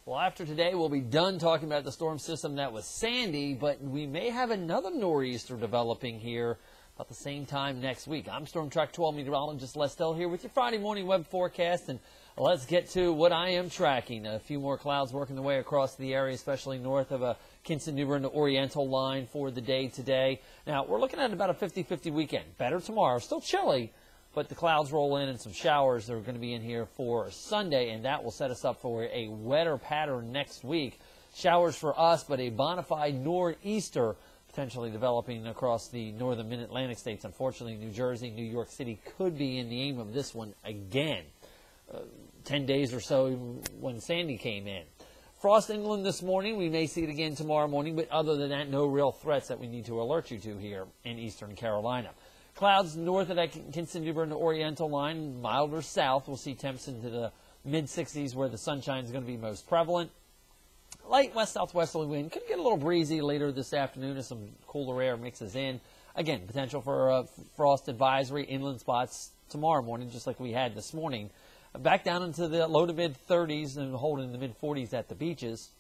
Well, after today, we'll be done talking about the storm system that was Sandy, but we may have another nor'easter developing here about the same time next week. I'm Storm Track 12 meteorologist Les Dell here with your Friday morning web forecast, and let's get to what I am tracking. A few more clouds working their way across the area, especially north of Kinston, New Bern, the Oriental line for the day today. Now, we're looking at about a 50-50 weekend. Better tomorrow. Still chilly, but the clouds roll in and some showers that are going to be in here for Sunday, and that will set us up for a wetter pattern next week. Showers for us, but a bona fide nor'easter potentially developing across the northern mid-Atlantic states. Unfortunately, New Jersey, New York City could be in the aim of this one again. 10 days or so when Sandy came in. Frost England this morning. We may see it again tomorrow morning, but other than that, no real threats that we need to alert you to here in eastern Carolina. Clouds north of that Kinston, New Bern, the Oriental line, milder south. We'll see temps into the mid-60s where the sunshine is going to be most prevalent. Light west-southwesterly wind. Could get a little breezy later this afternoon as some cooler air mixes in. Again, potential for a frost advisory, inland spots tomorrow morning, just like we had this morning. Back down into the low to mid-30s and holding the mid-40s at the beaches.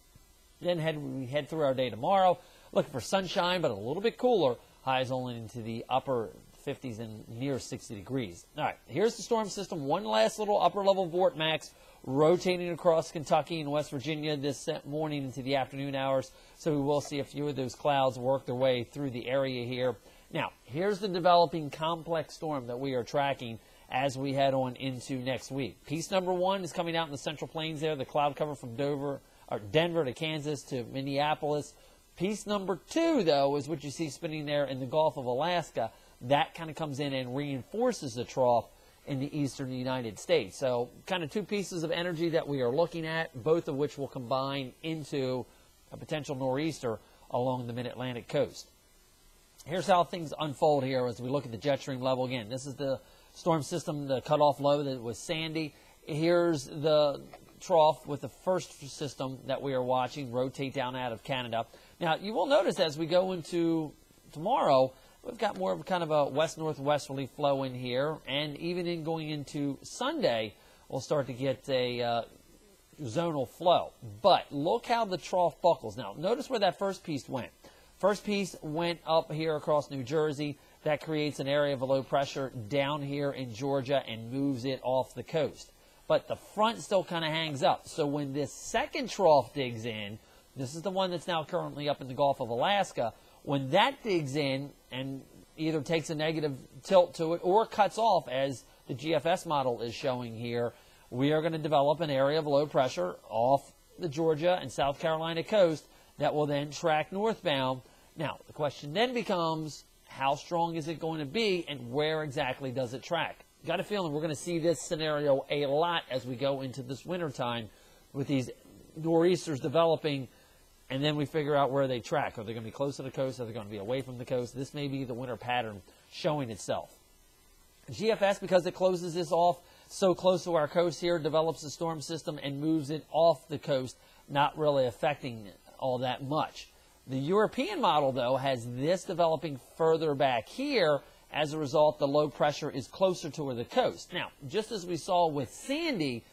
Then we head through our day tomorrow, looking for sunshine, but a little bit cooler. Highs only into the upper 50s and near 60 degrees. All right, here's the storm system. One last little upper-level vortex rotating across Kentucky and West Virginia this morning into the afternoon hours. So we will see a few of those clouds work their way through the area here. Now, here's the developing complex storm that we are tracking as we head on into next week. Piece number one is coming out in the Central Plains there, the cloud cover from Denver to Kansas to Minneapolis. Piece number two, though, is what you see spinning there in the Gulf of Alaska. That kind of comes in and reinforces the trough in the eastern United States. So kind of two pieces of energy that we are looking at, both of which will combine into a potential nor'easter along the mid-Atlantic coast. Here's how things unfold here as we look at the jet stream level. Again, this is the storm system, the cutoff low that was Sandy. Here's the trough with the first system that we are watching rotate down out of Canada. Now, you will notice as we go into tomorrow, we've got more of kind of a west-northwesterly flow in here, and even in going into Sunday, we'll start to get a zonal flow. But look how the trough buckles. Now, notice where that first piece went. First piece went up here across New Jersey. That creates an area of low pressure down here in Georgia and moves it off the coast. But the front still kind of hangs up. So when this second trough digs in, this is the one that's now currently up in the Gulf of Alaska, when that digs in and either takes a negative tilt to it or cuts off, as the GFS model is showing here, we are going to develop an area of low pressure off the Georgia and South Carolina coast that will then track northbound. Now, the question then becomes, how strong is it going to be and where exactly does it track? Got a feeling we're going to see this scenario a lot as we go into this wintertime with these nor'easters developing, and then we figure out where they track. Are they going to be close to the coast? Are they going to be away from the coast? This may be the winter pattern showing itself. GFS, because it closes this off so close to our coast here, develops a storm system and moves it off the coast, not really affecting all that much. The European model, though, has this developing further back here. As a result, the low pressure is closer to the coast. Now, just as we saw with Sandy,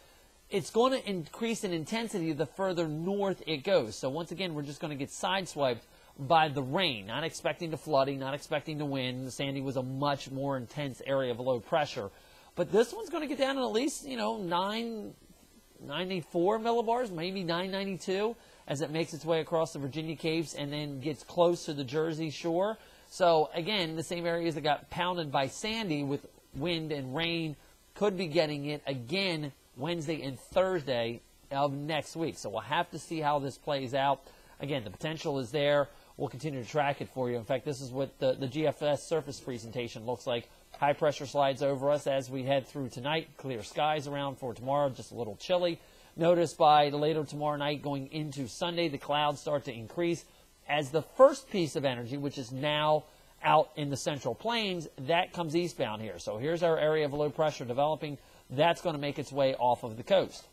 it's going to increase in intensity the further north it goes. So once again, we're just going to get sideswiped by the rain, not expecting the flooding, not expecting the wind. Sandy was a much more intense area of low pressure. But this one's going to get down to at least, 994 millibars, maybe 992, as it makes its way across the Virginia Capes and then gets close to the Jersey shore. So, again, the same areas that got pounded by Sandy with wind and rain could be getting it again Wednesday and Thursday of next week. So we'll have to see how this plays out. Again, the potential is there. We'll continue to track it for you. In fact, this is what the GFS surface presentation looks like. High pressure slides over us as we head through tonight. Clear skies around for tomorrow, just a little chilly. Notice by later tomorrow night going into Sunday, the clouds start to increase as the first piece of energy, which is now out in the Central Plains, that comes eastbound here. So here's our area of low pressure developing. That's going to make its way off of the coast.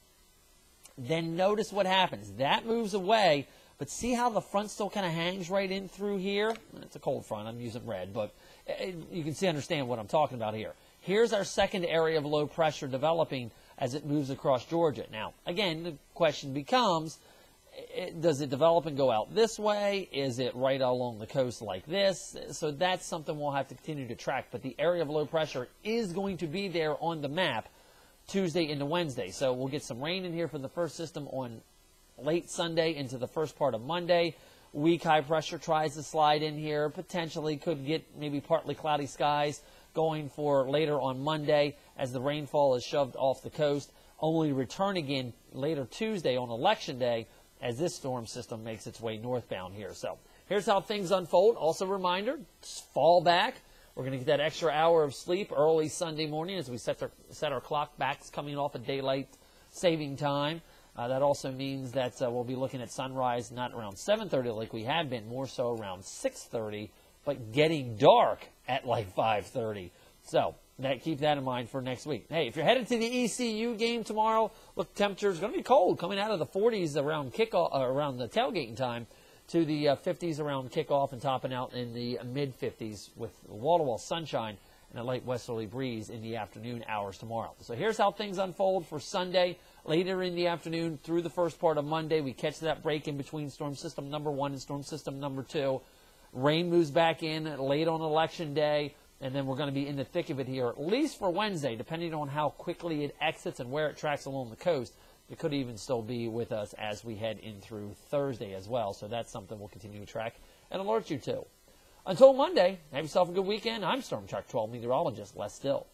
Then notice what happens. That moves away, but see how the front still kind of hangs right in through here? It's a cold front. I'm using red, but you can understand what I'm talking about here. Here's our second area of low pressure developing. as it moves across Georgia. Now, again, the question becomes, does it develop and go out this way? Is it right along the coast like this? So that's something we'll have to continue to track. But the area of low pressure is going to be there on the map Tuesday into Wednesday. So we'll get some rain in here from the first system on late Sunday into the first part of Monday. Weak high pressure tries to slide in here. Potentially could get maybe partly cloudy skies going for later on Monday as the rainfall is shoved off the coast. Only return again later Tuesday on Election Day as this storm system makes its way northbound here. So here's how things unfold. Also a reminder, fall back. We're going to get that extra hour of sleep early Sunday morning as we set our clock backs coming off of daylight saving time. That also means that we'll be looking at sunrise not around 7:30 like we have been, more so around 6:30, but getting dark at like 5:30. So keep that in mind for next week. Hey, if you're headed to the ECU game tomorrow, look, temperature is going to be cold, coming out of the 40s around kickoff, around the tailgating time, to the 50s around kickoff, and topping out in the mid-50s with wall-to-wall sunshine and a light westerly breeze in the afternoon hours tomorrow. So here's how things unfold for Sunday. Later in the afternoon through the first part of Monday, we catch that break in between storm system number 1 and storm system number 2. Rain moves back in late on Election Day, and then we're going to be in the thick of it here, at least for Wednesday, depending on how quickly it exits and where it tracks along the coast. It could even still be with us as we head in through Thursday as well. So that's something we'll continue to track and alert you to. Until Monday, have yourself a good weekend. I'm Storm Track 12 meteorologist Les Still.